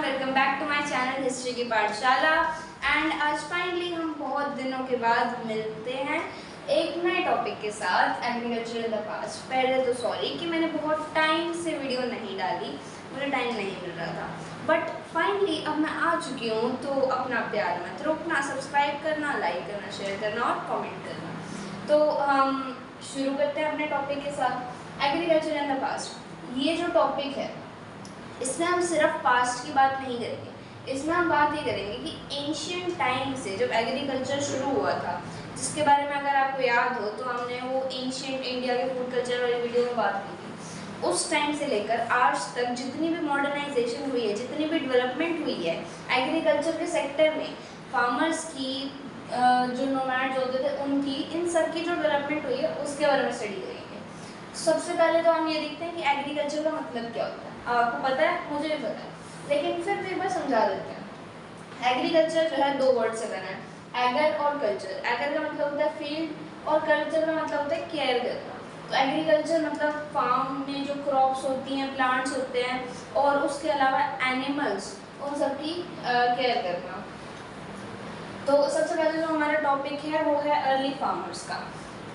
Welcome back to my channel history की पाठशाला। And आज फाइनली हम बहुत दिनों के बाद मिलते हैं एक नए टॉपिक के साथ, एग्रीकल्चर इन द पास्ट। पहले तो सॉरी कि मैंने बहुत टाइम से वीडियो नहीं डाली, मुझे टाइम नहीं मिल रहा था, बट फाइनली अब मैं आ चुकी हूँ। तो अपना प्यार मत रोकना, सब्सक्राइब करना, लाइक करना, शेयर करना और कमेंट करना। तो हम शुरू करते हैं अपने टॉपिक के साथ, एग्रीकल्चर इन द पास्ट। ये जो टॉपिक है इसमें हम सिर्फ पास्ट की बात नहीं करेंगे, इसमें हम बात ये करेंगे कि एंशियंट टाइम से जब एग्रीकल्चर शुरू हुआ था, जिसके बारे में अगर आपको याद हो तो हमने वो एंशियंट इंडिया के फूड कल्चर वाली वीडियो में बात की थी। उस टाइम से लेकर आज तक जितनी भी मॉडर्नाइजेशन हुई है, जितनी भी डेवलपमेंट हुई है एग्रीकल्चर के सेक्टर में, फार्मर्स की जो नोमैड्स होते थे उनकी, इन सब की जो डेवलपमेंट हुई है उसके बारे में स्टडी करेंगे। सबसे पहले तो हम ये देखते हैं कि एग्रीकल्चर का मतलब क्या होता है। आपको पता है, मुझे भी पता है, लेकिन फिर भी एक बार समझा देते हैं। एग्रीकल्चर जो है दो वर्ड से बना है, एगर और कल्चर। एगर का मतलब होता है फील्ड और कल्चर का मतलब होता है केयर करना। तो एग्रीकल्चर मतलब फार्म में जो क्रॉप्स होती हैं, प्लांट्स होते हैं और उसके अलावा एनिमल्स, उन सब की केयर करना। तो सबसे पहले जो हमारा टॉपिक है वो है अर्ली फार्मर्स का।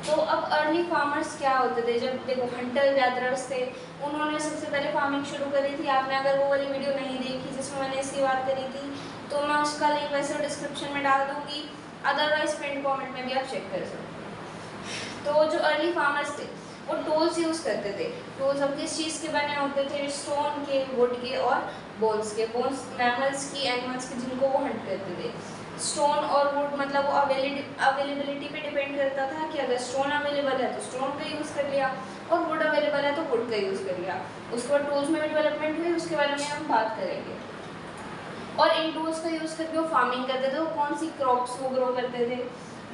तो अब अर्ली फार्मर्स क्या होते थे? जब देखो हंटर गैदरर्स थे, उन्होंने सबसे पहले फार्मिंग शुरू करी थी। आपने अगर वो वाली वीडियो नहीं देखी जिसमें मैंने इसकी बात करी थी तो मैं उसका लिंक वैसे डिस्क्रिप्शन में डाल दूँगी, अदरवाइज पिन कमेंट में भी आप चेक कर सकते। तो जो अर्ली फार्मर्स थे वो टूल्स यूज़ करते थे। टूल्स अब किस चीज़ के बने होते थे? स्टोन के, वुड के और बोन्स के। बोन्स मैमल्स की, एनिमल्स की, जिनको वो हंट करते थे। स्टोन और वुड मतलब वो अवेलेबिलिटी पे डिपेंड करता था कि अगर स्टोन अवेलेबल है तो स्टोन का यूज़ कर लिया और वुड अवेलेबल है तो वुड का यूज़ कर लिया। उसके बाद टूल्स में भी डेवलपमेंट हुई, उसके बारे में हम बात करेंगे। और इन टूल्स का यूज़ करके वो फार्मिंग करते थे। वो कौन सी क्रॉप्स वो ग्रो करते थे?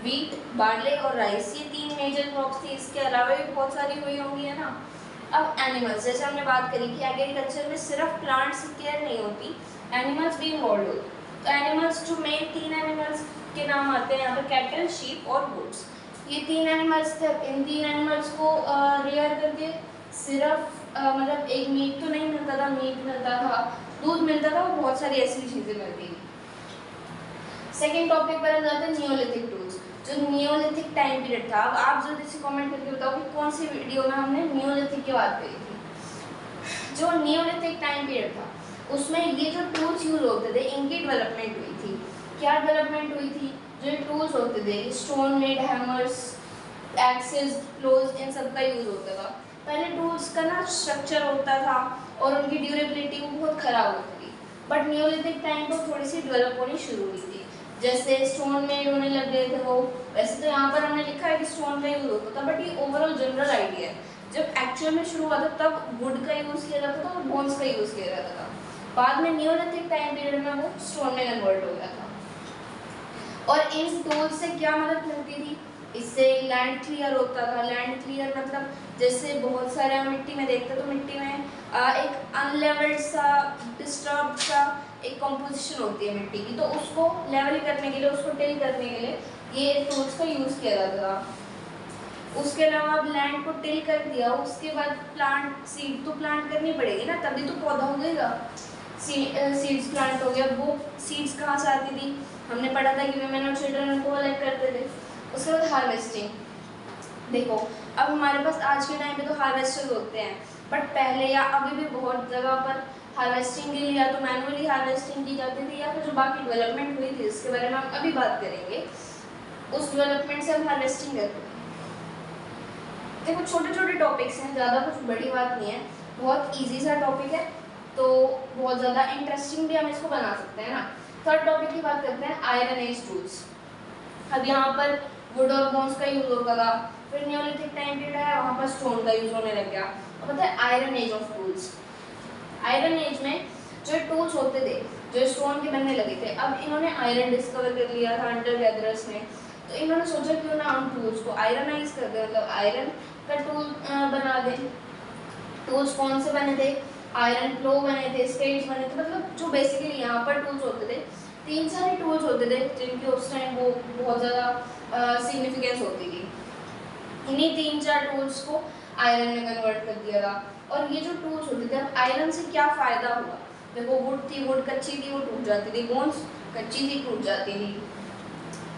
वीट, बार्ले और राइस, ये तीन मेजर क्रॉप्स थी। इसके अलावा भी बहुत सारी हुई होंगी, है ना। अब एनिमल्स, जैसे हमने बात करी कि एग्रीकल्चर में सिर्फ प्लांट्स की केयर नहीं होती, एनिमल्स भी इन्वॉल्व होते। तो एनिमल्स जो मेन तीन एनिमल्स के नाम आते हैं यहाँ पर, कैटल, शीप और गोट्स। ये तीन एनिमल्स थे। इन तीन एनिमल्स को रेयर करके सिर्फ मतलब एक मीट तो नहीं मिलता था, मीट मिलता था, दूध मिलता था और बहुत सारी ऐसी चीज़ें मिलती थी। सेकेंड टॉपिक पर हम जाते हैं नियोलिथिक टूल्स। जो नियोलिथिक टाइम पीरियड था, अब आप जल्दी से कमेंट करके बताओ कि कौन सी वीडियो में हमने नियोलिथिक की बात करी थी। जो नियोलिथिक टाइम पीरियड था उसमें ये जो टूल्स यूज होते थे इनकी डेवलपमेंट हुई थी। क्या डेवलपमेंट हुई थी? जो ये टूल्स होते थे, स्टोन मेड हैमर्स, एक्सेस, प्लोज, इन सब का यूज होता था। पहले टूल्स का ना स्ट्रक्चर होता था और उनकी ड्यूरेबिलिटी बहुत ख़राब होती थी, बट नियोलिथिक टाइम पर थोड़ी सी डेवलप होनी शुरू हुई थी। जैसे स्टोन मेड होने लग गए थे वो। वैसे तो यहाँ पर हमने लिखा है कि स्टोन का यूज होता था, बट ये ओवरऑल जनरल आइडिया है। जब एक्चुअल में शुरू हुआ था तब वुड का यूज़ किया जाता था और बोन्स का यूज़ किया जाता था। बाद में नियोलिथिक टाइम पीरियड में वो स्टोन में कन्वर्ट हो गया था। और इन टूल्स से क्या मदद मिलती थी? इससे लैंड क्लियर होता था। लैंड क्लियर मतलब जैसे बहुत सारे हम मिट्टी में देखते तो मिट्टी में एक अनलेवल्ड सा, डिस्टर्ब सा एक कंपोजिशन होती है मिट्टी की, तो उसको लेवल करने के लिए, उसको टिल करने के लिए ये टूल्स का यूज़ किया जाता था। उसके अलावा अब लैंड को टिल कर दिया, उसके बाद प्लांट, सीड तो प्लांट करनी पड़ेगी ना, तभी तो पौधा उगेगा। सीड्स प्लांट हो गया। वो सीड्स कहाँ से आती थी? हमने पढ़ा था कि विमेन और चिल्ड्रन उनको कलेक्ट करते थे। उसके बाद हार्वेस्टिंग। देखो अब हमारे पास आज के टाइम पे तो हार्वेस्टर्स होते हैं, बट पहले या अभी भी बहुत जगह पर हार्वेस्टिंग के लिए या तो मैनुअली हार्वेस्टिंग की जाती थी, या फिर जो बाकी डेवलपमेंट हुई थी जिसके बारे में हम अभी बात करेंगे, उस डेवलपमेंट से हम हार्वेस्टिंग करते हैं। देखो छोटे छोटे टॉपिक्स हैं, ज़्यादा कुछ बड़ी बात नहीं है, बहुत ईजी सा टॉपिक है, तो बहुत ज़्यादा इंटरेस्टिंग भी हम इसको बना सकते हैं ना। थर्ड टॉपिक की बात करते हैं, आयरन एज टूल्स। अब यहाँ पर वुड और बोन्स का यूज़ होता था, फिर नियोलिथिक टाइम पीरियड है, वहाँ पर स्टोन का यूज़ होने लग गया। अब पता है iron age of tools. Iron age में जो टूल्स होते थे जो स्टोन के बनने लगे थे, अब इन्होंने आयरन डिस्कवर कर लिया था हंटर गैदरर्स ने, तो इन्होंने सोचा क्यों ना हम टूल्स को आयरनाइज कर दें, मतलब आयरन का टूल बना दें। टूल्स कौन से बने थे? आयरन प्लो बने थे, स्पेड्स बने थे, मतलब जो बेसिकली यहाँ पर टूल्स होते थे, तीन सारे टूल्स होते थे जिनकी उस टाइम वो बहुत ज़्यादा सिग्निफिकेंस होती थी। इन्हीं तीन चार टूल्स को आयरन में कन्वर्ट कर दिया था। और ये जो टूल्स होते थे, अब आयरन से क्या फ़ायदा हुआ? देखो वुड थी, वुड कच्ची थी, वो टूट जाती थी, बोन्स कच्ची थी, टूट जाती थी।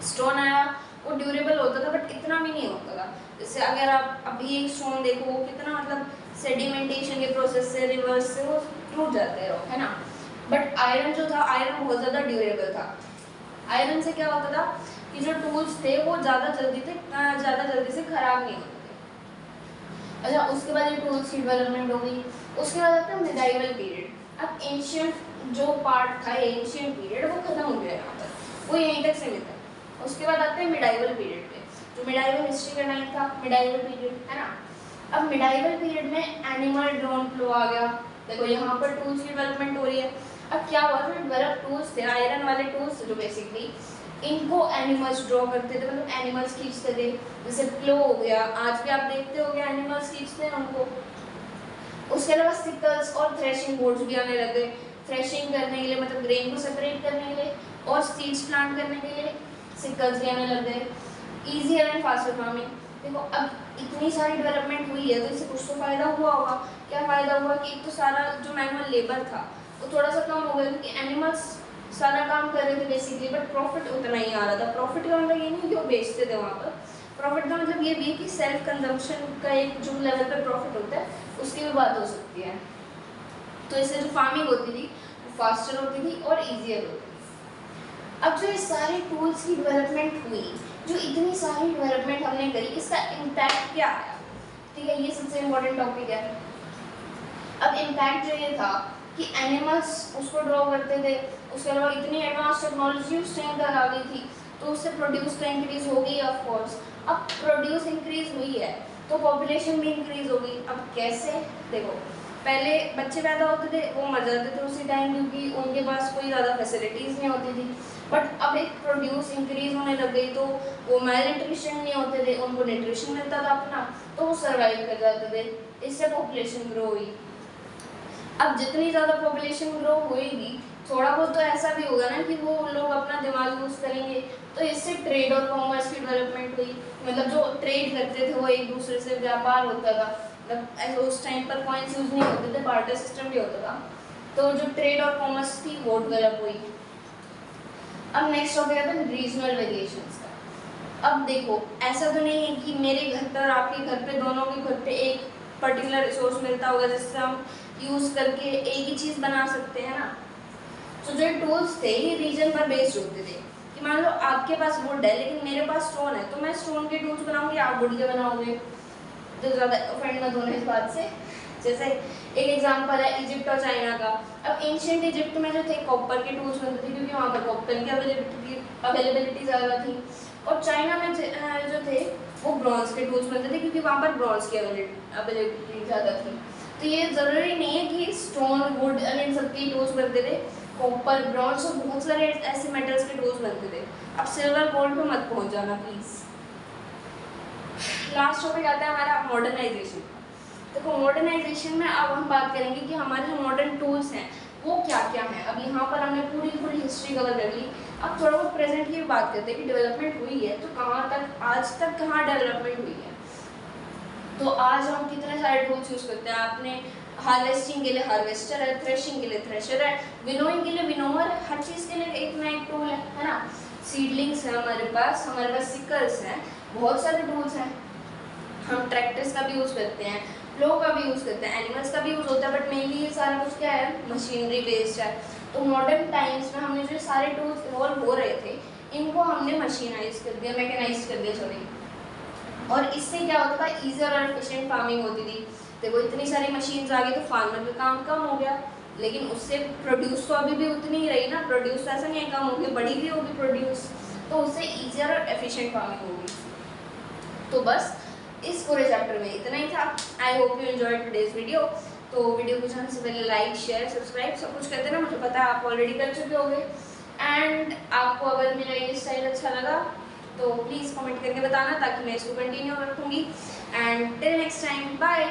स्टोन आया, वो ड्यूरेबल होता था बट इतना भी नहीं होता था। जैसे अगर आप अभी एक स्टोन देखो वो कितना मतलब सेडिमेंटेशन के प्रोसेस से, रिवर्स से वो टूट जाते हैं, है ना। बट आयरन जो था, आयरन बहुत ज़्यादा ड्यूरेबल था। आयरन से क्या होता था कि जो टूल्स थे वो ज़्यादा जल्दी से ख़राब नहीं होते थे। अच्छा, उसके बाद ये टूल्स की डेवलपमेंट हो गई। उसके बाद आता है मिडाइवल पीरियड। अब एंशियंट जो पार्ट था, एंशियंट पीरियड वो खत्म हो गया यहाँ पर, वो यहीं तक सीमित है। उसके बाद आते हैं मिडाइवल पीरियड पे, जो मिडाइवल हिस्ट्री का टाइम था, मिडाइवल पीरियड, है ना। अब मिडाइवल पीरियड में एनिमल ड्रोन फ्लो आ गया। देखो यहाँ पर टूल्स की डेवलपमेंट हो रही है। अब क्या हुआ, जो डेवलप टूल्स थे, आयरन वाले टूल्स जो बेसिकली इनको एनिमल्स ड्रॉ करते थे, मतलब एनिमल्स खींचते थे। जैसे प्लो हो गया, आज भी आप देखते हो एनिमल्स खींचते हैं उनको। उसके अलावा सिकल्स और थ्रेशिंग बोर्ड्स भी आने लगे, थ्रेशिंग करने के लिए, मतलब ग्रेन को सेपरेट करने के लिए, और सीड्स प्लांट करने के लिए सिकल्स भी आने लग गए। Easier and faster farming. देखो अब इतनी सारी डेवलपमेंट हुई है तो इससे कुछ तो फ़ायदा हुआ होगा। क्या फ़ायदा हुआ कि एक तो सारा जो मैनुअल लेबर था वो थोड़ा सा कम हो गया, क्योंकि एनिमल्स सारा काम कर रहे थे बेसिकली, बट प्रॉफिट उतना ही आ रहा था। प्रॉफिट का मतलब ये नहीं कि वो बेचते थे वहाँ पर, प्रॉफिट का मतलब ये भी है कि सेल्फ कंजम्पशन का एक जो लेवल पे प्रॉफिट होता है उसकी भी बात हो सकती है। तो इससे जो फार्मिंग होती थी वो फास्टर होती थी और ईजियर होती थी। अब जो ये सारे टूल्स की डेवलपमेंट हुई, जो इतनी सारी डेवलपमेंट हमने करी, इसका इम्पैक्ट क्या आया, ठीक है, ये सबसे इम्पोर्टेंट टॉपिक है। अब इम्पैक्ट जो ये था कि एनिमल्स उसको ड्रॉ करते थे, उसके अलावा इतनी एडवांस टेक्नोलॉजी उस टाइम तक आ गई थी, तो उससे प्रोड्यूस तो इंक्रीज हो गई ऑफ कोर्स। अब प्रोड्यूस इंक्रीज हुई है तो पॉपुलेशन भी इंक्रीज होगी। अब कैसे, देखो पहले बच्चे पैदा होते थे वो मर जाते थे उसी टाइम, क्योंकि उनके पास कोई ज़्यादा फैसिलिटीज़ नहीं होती थी। बट अब एक प्रोड्यूस इंक्रीज होने लग गई तो वो मेल न्यूट्रिशन नहीं होते थे, उनको न्यूट्रिशन मिलता था अपना, तो वो सर्वाइव कर जाते थे। इससे पॉपुलेशन ग्रो हुई। अब जितनी ज़्यादा पॉपुलेशन ग्रो होएगी, थोड़ा बहुत तो ऐसा भी होगा ना कि वो लोग अपना दिमाग यूज़ करेंगे, तो इससे ट्रेड और कॉमर्स की डेवलपमेंट हुई। मतलब जो ट्रेड करते थे वो एक दूसरे से व्यापार होता था, मतलब ऐसे उस टाइम पर कॉइन्स यूज़ नहीं होते थे, बार्टर सिस्टम भी होता था, तो जो ट्रेड और कॉमर्स थी वो डेवलप हुई। अब नेक्स्ट टॉपिक आता है रीजनल वेरिएशंस का। अब देखो ऐसा तो नहीं है कि मेरे घर पर और आपके घर पे, दोनों के घर पे एक पर्टिकुलर रिसोर्स मिलता होगा जिससे हम यूज़ करके एक ही चीज़ बना सकते हैं ना। तो जो टूल्स थे ये रीजन पर बेस्ड होते थे, कि मान लो आपके पास वुड है लेकिन मेरे पास स्टोन है, तो मैं स्टोन के टूल्स बनाऊंगी, आप वुड के बनाओगे। तो ज़्यादा ऑफेंड मत होना इस बात से। जैसे एक एग्जांपल है इजिप्ट और चाइना का। अब एंशिएंट इजिप्ट में जो थे कॉपर के टूल्स बनते थे, क्योंकि वहाँ पर कॉपर की अवेलेबिलिटी ज़्यादा थी, और चाइना में जो थे वो ब्रॉन्ज के टूल्स बनते थे, क्योंकि वहाँ पर ब्रॉन्ज की अवेलेबिलिटी ज़्यादा थी। तो ये ज़रूरी नहीं है कि स्टोन, वुड और इन सब के टूल्स बनते थे, कॉपर, ब्रॉन्ज और बहुत सारे ऐसे मेटल्स के टूल्स बनते थे। अब सिल्वर गोल्ड पे मत पहुँच जाना प्लीज़। लास्ट टॉपिक आता है हमारा मॉडर्नाइजेशन। देखो मॉडर्नाइजेशन में अब हम बात करेंगे कि हमारे जो मॉडर्न टूल्स हैं वो क्या क्या हैं। अब यहाँ पर हमने पूरी हिस्ट्री कवर कर ली। अब थोड़ा बहुत प्रेजेंट की बात करते हैं कि डेवलपमेंट हुई है तो कहाँ तक, आज तक कहाँ डेवलपमेंट हुई है। तो आज हम कितने सारे टूल्स यूज़ करते हैं। आपने हार्वेस्टिंग के लिए हार्वेस्टर है, थ्रेशिंग के लिए थ्रेशर है, विनोइंग के लिए विनोवर है, हर चीज़ के लिए एक ना एक टूल है ना। सीडलिंग्स है हमारे पास सिकल्स हैं, बहुत सारे टूल्स हैं। हम ट्रैक्टर्स का भी यूज़ करते हैं, प्लो का भी यूज़ करते हैं, एनिमल्स का भी यूज़ होता है, बट मेनली ये सारा कुछ क्या है, मशीनरी बेस्ड है। तो मॉडर्न टाइम्स में हमने जो सारे टूल्स इवॉल्व हो रहे थे इनको हमने मशीनाइज कर दिया, मैकेनाइज कर दिया सॉरी। और इससे क्या होता था, ईजियर और एफिशिएंट फार्मिंग होती थी। देखो इतनी सारी मशीन्स आ गई तो फार्मर का काम कम हो गया, लेकिन उससे प्रोड्यूस तो अभी भी उतनी ही रही ना। प्रोड्यूस तो ऐसा नहीं है कम होगी, बड़ी भी होगी प्रोड्यूस, तो उससे ईजियर और एफिशिएंट फार्मिंग होगी। तो बस इस पूरे चैप्टर में इतना ही था। I hope you enjoyed today's video. तो वीडियो को जाने से पहले लाइक, शेयर, सब्सक्राइब सब कुछ कर देना, मुझे पता है आप ऑलरेडी कर चुके होंगे। एंड आपको अगर मेरा ये स्टाइल अच्छा लगा तो प्लीज़ कमेंट करके बताना, ताकि मैं इसको कंटिन्यू रखूँगी। And till next time, bye.